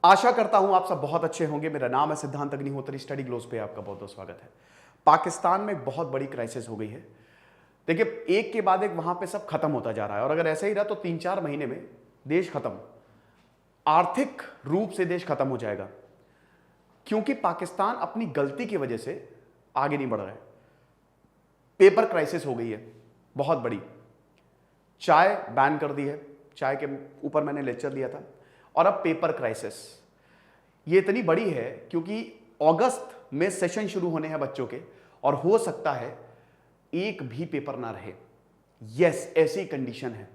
आशा करता हूं आप सब बहुत अच्छे होंगे। मेरा नाम है सिद्धांत अग्निहोत्री। स्टडी ग्लोस पे आपका बहुत बहुत स्वागत है। पाकिस्तान में एक बहुत बड़ी क्राइसिस हो गई है। देखिए, एक के बाद एक वहां पे सब खत्म होता जा रहा है और अगर ऐसे ही रहा तो 3-4 महीने में देश खत्म, आर्थिक रूप से देश खत्म हो जाएगा, क्योंकि पाकिस्तान अपनी गलती की वजह से आगे नहीं बढ़ रहा है। पेपर क्राइसिस हो गई है बहुत बड़ी। चाय बैन कर दी है, चाय के ऊपर मैंने लेक्चर दिया था। और अब पेपर क्राइसिस ये इतनी बड़ी है क्योंकि अगस्त में सेशन शुरू होने हैं बच्चों के और हो सकता है एक भी पेपर ना रहे। यस, ऐसी कंडीशन है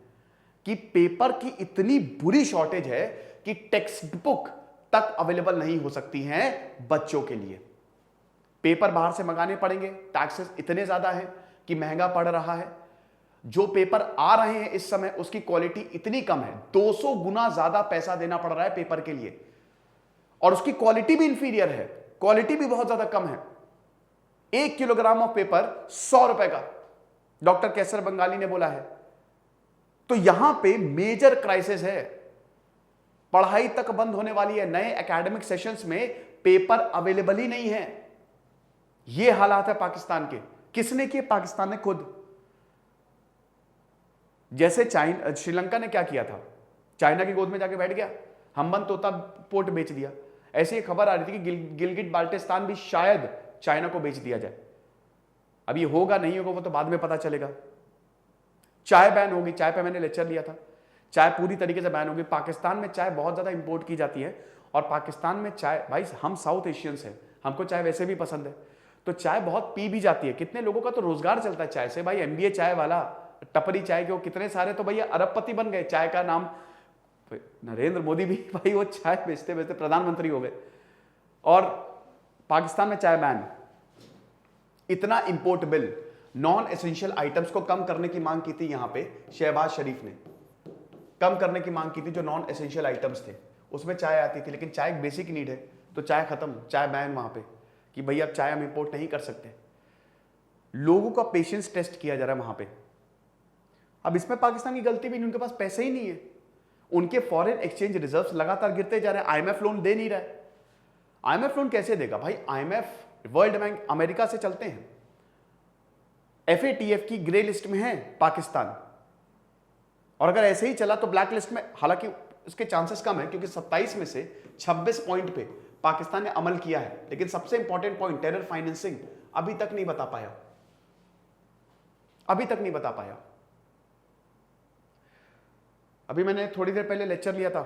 कि पेपर की इतनी बुरी शॉर्टेज है कि टेक्स्ट बुक तक अवेलेबल नहीं हो सकती हैं बच्चों के लिए। पेपर बाहर से मंगाने पड़ेंगे, टैक्सेस इतने ज्यादा हैं कि महंगा पड़ रहा है। जो पेपर आ रहे हैं इस समय उसकी क्वालिटी इतनी कम है, 200 गुना ज्यादा पैसा देना पड़ रहा है पेपर के लिए और उसकी क्वालिटी भी इंफीरियर है, क्वालिटी भी बहुत ज्यादा कम है। 1 किलोग्राम ऑफ पेपर 100 रुपए का, डॉक्टर केसर बंगाली ने बोला है। तो यहां पे मेजर क्राइसिस है, पढ़ाई तक बंद होने वाली है। नए एकेडमिक सेशंस में पेपर अवेलेबल ही नहीं है। यह हालात है पाकिस्तान के। किसने किए? पाकिस्तान ने खुद। जैसे श्रीलंका ने क्या किया था, चाइना की गोद में जाके बैठ गया, हम्बन तोता पोर्ट बेच दिया। ऐसी एक खबर आ रही थी कि गिलगिट बाल्टिस्तान भी शायद चाइना को बेच दिया जाए। अब ये होगा नहीं होगा वो तो बाद में पता चलेगा। चाय बैन होगी, चाय पे मैंने लेक्चर लिया था। चाय पूरी तरीके से बैन होगी। पाकिस्तान में चाय बहुत ज्यादा इंपोर्ट की जाती है और पाकिस्तान में चाय, भाई हम साउथ एशियंस हैं, हमको चाय वैसे भी पसंद है, तो चाय बहुत पी भी जाती है। कितने लोगों का तो रोजगार चलता है चाय से। भाई एमबीए चाय वाला, टपरी चाय के वो कितने सारे तो भैया अरबपति बन गए। चाय का नाम नरेंद्र मोदी भी भाई वो चाय बेचते बेचते प्रधानमंत्री हो गए। और पाकिस्तान में चाय बैन, इतना import bill. Non essential items को कम करने की मांग की थी यहां पे शहबाज शरीफ ने, कम करने की मांग की थी। जो नॉन एसेंशियल आइटम्स थे उसमें चाय आती थी, लेकिन चाय एक बेसिक नीड है तो चाय खत्म, चाय बैन वहां पे कि भैया अब चाय हम इंपोर्ट नहीं कर सकते। लोगों का पेशेंस टेस्ट किया जा रहा है वहां पे। अब इसमें पाकिस्तान की गलती भी नहीं, उनके पास पैसे ही नहीं है। उनके फॉरेन एक्सचेंज रिजर्व्स लगातार गिरते जा रहे हैं। आईएमएफ लोन दे नहीं रहा है। आईएमएफ लोन कैसे देगा भाई? आईएमएफ, वर्ल्ड बैंक अमेरिका से चलते हैं। एफएटीएफ की ग्रे लिस्ट में है पाकिस्तान, और अगर ऐसे ही चला तो ब्लैक लिस्ट में। हालांकि इसके चांसेस कम है क्योंकि 27 में से 26 पॉइंट पे पाकिस्तान ने अमल किया है, लेकिन सबसे इंपॉर्टेंट पॉइंट टेरर फाइनेंसिंग अभी तक नहीं बता पाया, अभी तक नहीं बता पाया। अभी मैंने थोड़ी देर पहले लेक्चर लिया था,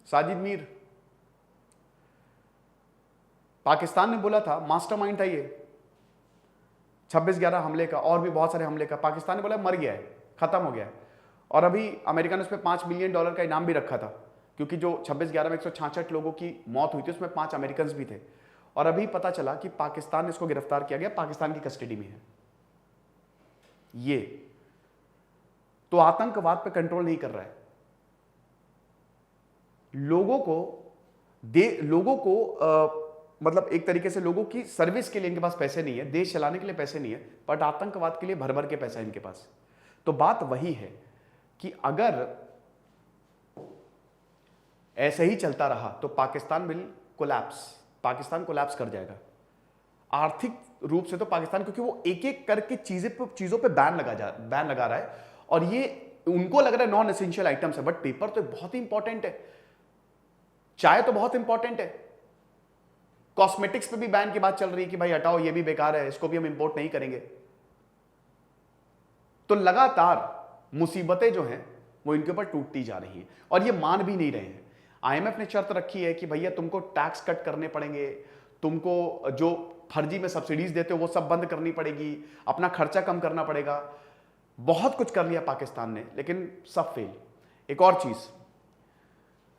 साजिद मीर, पाकिस्तान ने बोला था मास्टरमाइंड था ये 26/11 हमले का और भी बहुत सारे हमले का। पाकिस्तान ने बोला मर गया है, खत्म हो गया है। और अभी अमेरिका ने उस पर $5 मिलियन का इनाम भी रखा था, क्योंकि जो 26/11 में 166 लोगों की मौत हुई थी उसमें 5 अमेरिकन भी थे। और अभी पता चला कि पाकिस्तान ने इसको गिरफ्तार किया गया, पाकिस्तान की कस्टडी में है। ये तो आतंकवाद पे कंट्रोल नहीं कर रहा है। लोगों को मतलब एक तरीके से लोगों की सर्विस के लिए इनके पास पैसे नहीं है, देश चलाने के लिए पैसे नहीं है, बट आतंकवाद के लिए भर भर के पैसा है इनके पास। तो बात वही है कि अगर ऐसे ही चलता रहा तो Pakistan will collapse, Pakistan collapse कर जाएगा आर्थिक रूप से। तो पाकिस्तान, क्योंकि वो एक एक करके चीजों पे बैन लगा रहा है और ये उनको लग रहा है नॉन एसेंशियल आइटम्स है, बट पेपर तो बहुत ही इंपॉर्टेंट है, चाय तो बहुत इंपॉर्टेंट है। कॉस्मेटिक्स पे भी बैन की बात चल रही है कि भाई हटाओ, ये भी बेकार है, इसको भी हम इंपोर्ट नहीं करेंगे। तो लगातार मुसीबतें जो हैं वो इनके ऊपर टूटती जा रही हैं और ये मान भी नहीं रहे हैं। आईएमएफ ने शर्त रखी है कि भैया तुमको टैक्स कट करने पड़ेंगे, तुमको जो फर्जी में सब्सिडीज देते हो वो सब बंद करनी पड़ेगी, अपना खर्चा कम करना पड़ेगा। बहुत कुछ कर लिया पाकिस्तान ने, लेकिन सब फेल। एक और चीज,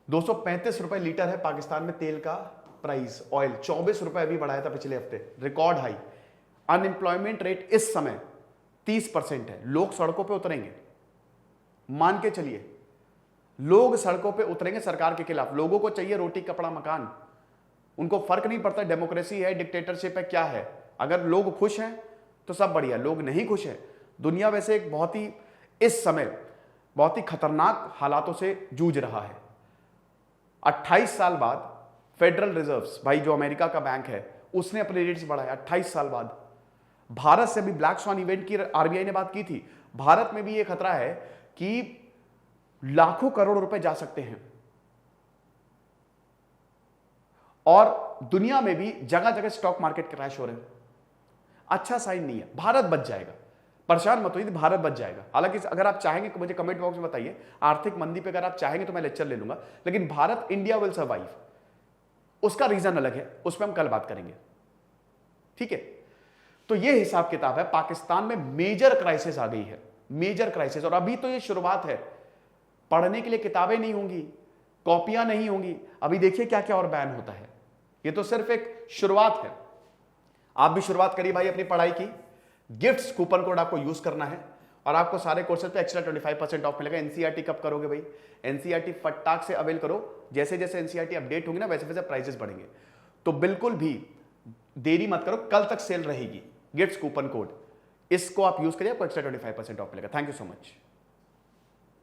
235 रुपए लीटर है पाकिस्तान में तेल का प्राइस। ऑयल 24 रुपए अभी बढ़ाया था पिछले हफ्ते, रिकॉर्ड हाई। अनएम्प्लॉयमेंट रेट इस समय 30% है। लोग सड़कों पे उतरेंगे, मान के चलिए, लोग सड़कों पे उतरेंगे सरकार के खिलाफ। लोगों को चाहिए रोटी कपड़ा मकान, उनको फर्क नहीं पड़ता डेमोक्रेसी है डिक्टेटरशिप है क्या है। अगर लोग खुश हैं तो सब बढ़िया, लोग नहीं खुश हैं। दुनिया वैसे एक बहुत ही इस समय बहुत ही खतरनाक हालातों से जूझ रहा है। 28 साल बाद फेडरल रिजर्व्स, भाई जो अमेरिका का बैंक है, उसने अपने रेट्स बढ़ाए 28 साल बाद। भारत से भी ब्लैक स्वान इवेंट की आरबीआई ने बात की थी। भारत में भी यह खतरा है कि लाखों करोड़ रुपए जा सकते हैं, और दुनिया में भी जगह जगह स्टॉक मार्केट क्रैश हो रहे हैं। अच्छा साइन नहीं है। भारत बच जाएगा, परेशान मत होइए, भारत बच जाएगा। हालांकि अगर आप चाहेंगे तो मुझे कमेंट बॉक्स में बताइए, आर्थिक मंदी पे अगर आप चाहेंगे तो मैं लेक्चर ले लूंगा, लेकिन भारत, इंडिया विल सर्वाइव। उसका रीजन अलग है, उस पर हम कल बात करेंगे, ठीक है। तो ये हिसाब किताब है। पाकिस्तान में मेजर क्राइसिस आ गई है, मेजर क्राइसिस, और अभी तो ये शुरुआत है। पढ़ने के लिए किताबें नहीं होंगी, कॉपियां नहीं होंगी, अभी देखिए क्या क्या और बैन होता है। ये तो सिर्फ एक शुरुआत है। आप भी शुरुआत करिए भाई अपनी पढ़ाई की। गिफ्ट्स कूपन कोड आपको यूज करना है, और आपको सारे कोर्सेज पे एक्स्ट्रा 25% ऑफ मिलेगा। एनसीईआरटी कब करोगे भाई? एनसीईआरटी फटाक से अवेल करो। जैसे जैसे एनसीईआरटी अपडेट होंगे ना, वैसे वैसे प्राइसेस बढ़ेंगे। तो बिल्कुल भी देरी मत करो, कल तक सेल रहेगी। गिफ्ट्स कूपन कोड, इसको आप यूज करिए, आपको एक्स्ट्रा 25% ऑफ मिलेगा। Thank you so much.